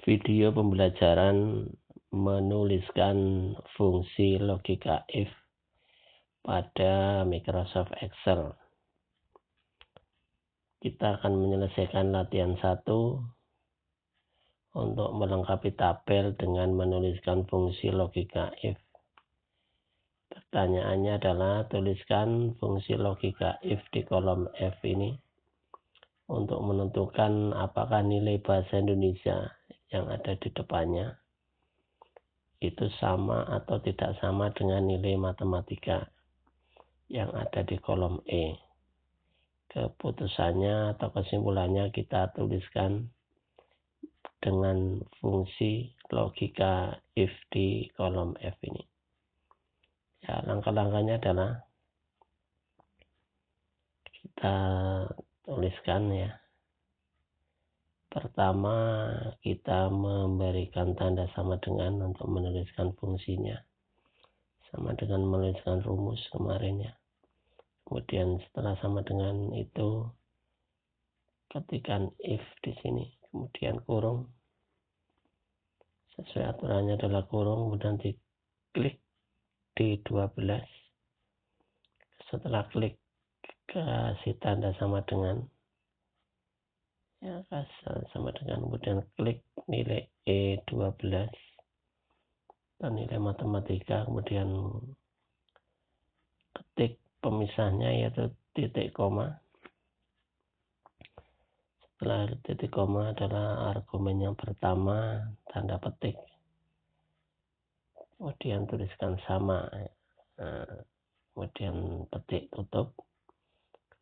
Video pembelajaran menuliskan fungsi logika if pada Microsoft Excel. Kita akan menyelesaikan latihan 1 untuk melengkapi tabel dengan menuliskan fungsi logika if. Pertanyaannya adalah tuliskan fungsi logika if di kolom F ini untuk menentukan apakah nilai bahasa Indonesia yang ada di depannya itu sama atau tidak sama dengan nilai matematika yang ada di kolom E. Keputusannya atau kesimpulannya kita tuliskan dengan fungsi logika if di kolom F ini. Ya, langkah-langkahnya adalah kita tuliskan ya. Pertama, kita memberikan tanda sama dengan untuk menuliskan fungsinya. Sama dengan menuliskan rumus kemarin ya. Kemudian setelah sama dengan itu, ketikkan if di sini. Kemudian kurung. Sesuai aturannya adalah kurung. Kemudian diklik D12. Setelah klik, kasih tanda sama dengan. Ya, sama dengan, kemudian klik nilai E12 dan nilai matematika, kemudian ketik pemisahnya yaitu titik koma. Setelah titik koma adalah argumen yang pertama, tanda petik, kemudian tuliskan sama, kemudian petik tutup,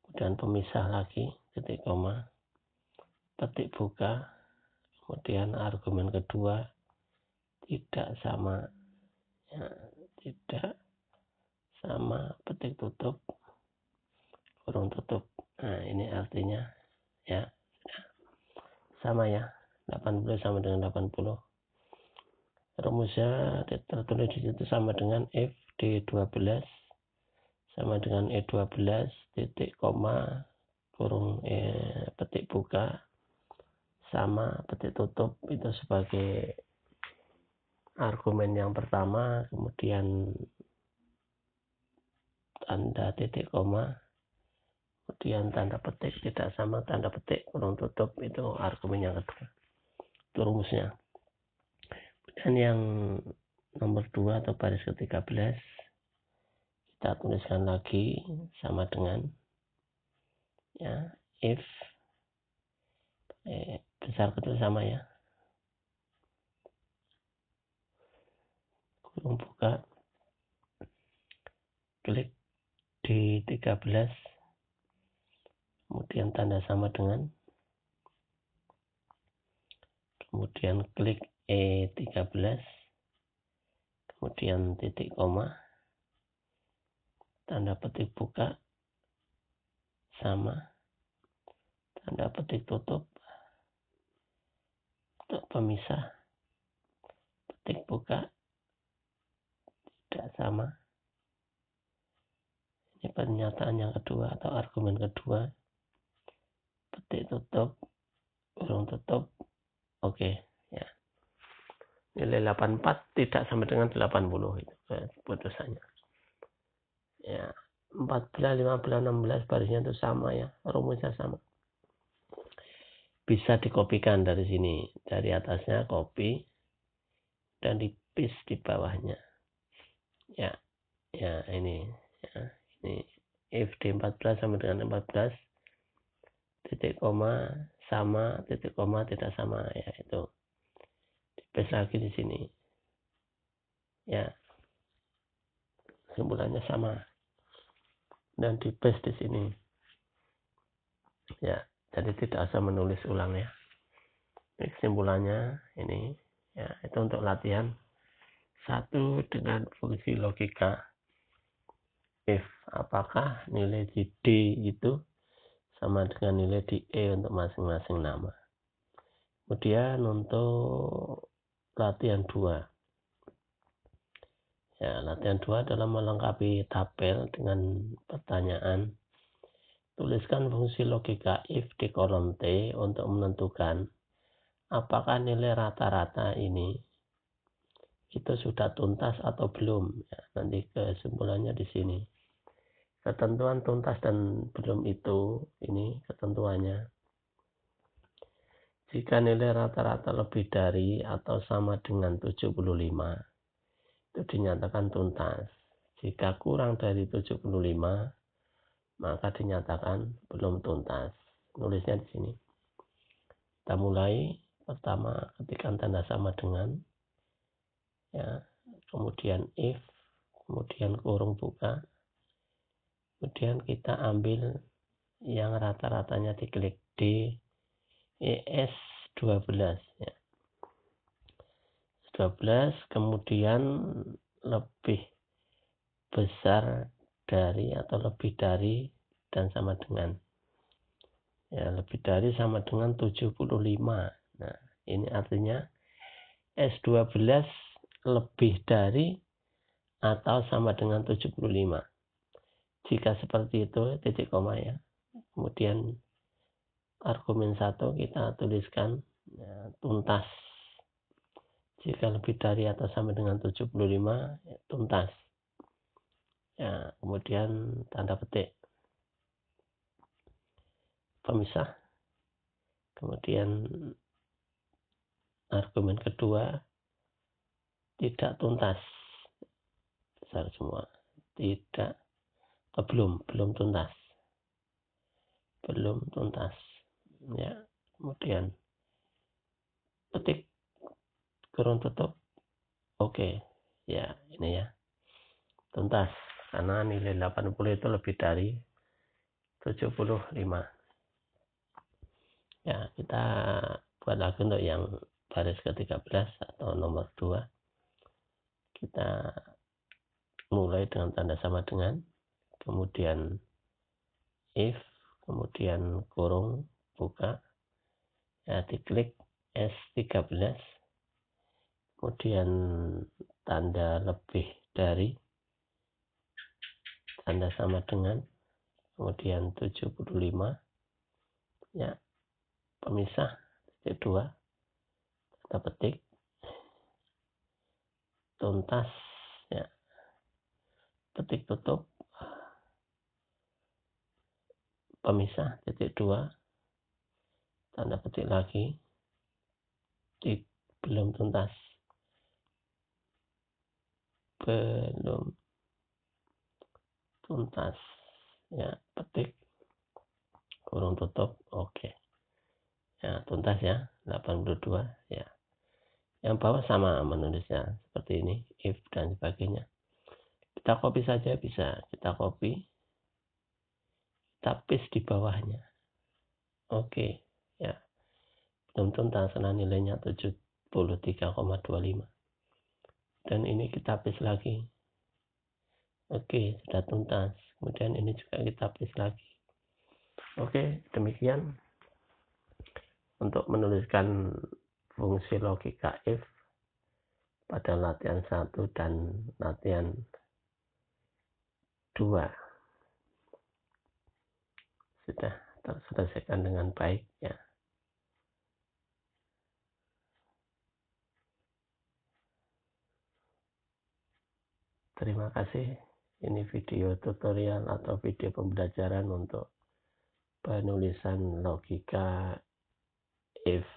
kemudian pemisah lagi, titik koma, petik buka, kemudian argumen kedua tidak sama, ya, tidak sama, petik tutup, kurung tutup. Nah, ini artinya ya sama ya, 80 sama dengan 80. Rumusnya tertulis di situ sama dengan F D12 sama dengan E12 titik koma kurung petik buka sama petik tutup itu sebagai argumen yang pertama, kemudian tanda titik koma, kemudian tanda petik tidak sama, tanda petik kurung tutup itu argumen yang kedua. Itu rumusnya. Dan yang nomor 2 atau baris ke-13 kita tuliskan lagi sama dengan ya if besar kecil sama ya, kurung buka, klik di 13, kemudian tanda sama dengan, kemudian klik E13, kemudian titik koma, tanda petik buka sama, tanda petik tutup untuk pemisah, petik buka tidak sama. Ini pernyataan yang kedua atau argumen kedua, petik tutup, kurung tutup, oke ya. Nilai 84 tidak sama dengan 80 itu keputusannya. Ya, 14, 15, 16 barisnya itu sama ya, rumusnya sama. Bisa dikopikan dari sini, dari atasnya copy dan di paste di bawahnya. Ya, ini ya, ini if D14 sama dengan 14 titik koma sama, titik koma tidak sama ya, itu di paste lagi di sini. Ya, kesimpulannya sama dan di paste di sini. Ya, jadi tidak usah menulis ulang ya. Ini kesimpulannya ini ya, itu untuk latihan 1 dengan fungsi logika if apakah nilai di D itu sama dengan nilai di E untuk masing-masing nama. Kemudian untuk latihan 2 ya, latihan 2 adalah melengkapi tabel dengan pertanyaan. Tuliskan fungsi logika if di kolom T untuk menentukan apakah nilai rata-rata ini itu sudah tuntas atau belum. Ya, nanti kesimpulannya di sini. Ketentuan tuntas dan belum itu, ini ketentuannya. Jika nilai rata-rata lebih dari atau sama dengan 75, itu dinyatakan tuntas. Jika kurang dari 75, maka dinyatakan belum tuntas. Nulisnya di sini. Kita mulai. Pertama, ketikkan tanda sama dengan, ya, kemudian if, kemudian kurung buka, kemudian kita ambil yang rata-ratanya diklik D ES12, ya. 12, kemudian lebih besar dari atau lebih dari dan sama dengan, ya, lebih dari sama dengan 75. Nah, ini artinya S12 lebih dari atau sama dengan 75. Jika seperti itu, titik koma, ya. Kemudian argumen 1 kita tuliskan, ya, tuntas. Jika lebih dari atau sama dengan 75, ya, tuntas. Ya, kemudian tanda petik pemisah. Kemudian argumen kedua, tidak tuntas. Besar semua. Tidak, belum tuntas. Belum tuntas. Ya, kemudian petik kurung tutup. Oke. Ya, ini ya. Tuntas. Karena nilai 80 itu lebih dari 75. Ya, kita buat lagi untuk yang baris ke-13 atau nomor 2. Kita mulai dengan tanda sama dengan, kemudian if, kemudian kurung buka, ya, diklik S13, kemudian tanda lebih dari, tanda sama dengan, kemudian 75, ya, pemisah, titik 2, tanda petik tuntas, ya, petik tutup, pemisah, titik 2, tanda petik lagi, belum tuntas, belum tuntas, ya, petik kurung tutup. Oke. Ya, tuntas, ya, 82, ya. Yang bawah sama menulisnya seperti ini, if dan sebagainya. Kita copy saja, bisa kita copy, kita paste di bawahnya. Oke, ya. Belum tuntas karena nilainya 73,25. Dan ini kita paste lagi. Oke, sudah tuntas. Kemudian ini juga kita paste lagi. Oke, demikian untuk menuliskan fungsi logika if pada latihan 1 dan latihan 2. Sudah terselesaikan dengan baik, ya. Terima kasih. Ini video tutorial atau video pembelajaran untuk penulisan logika if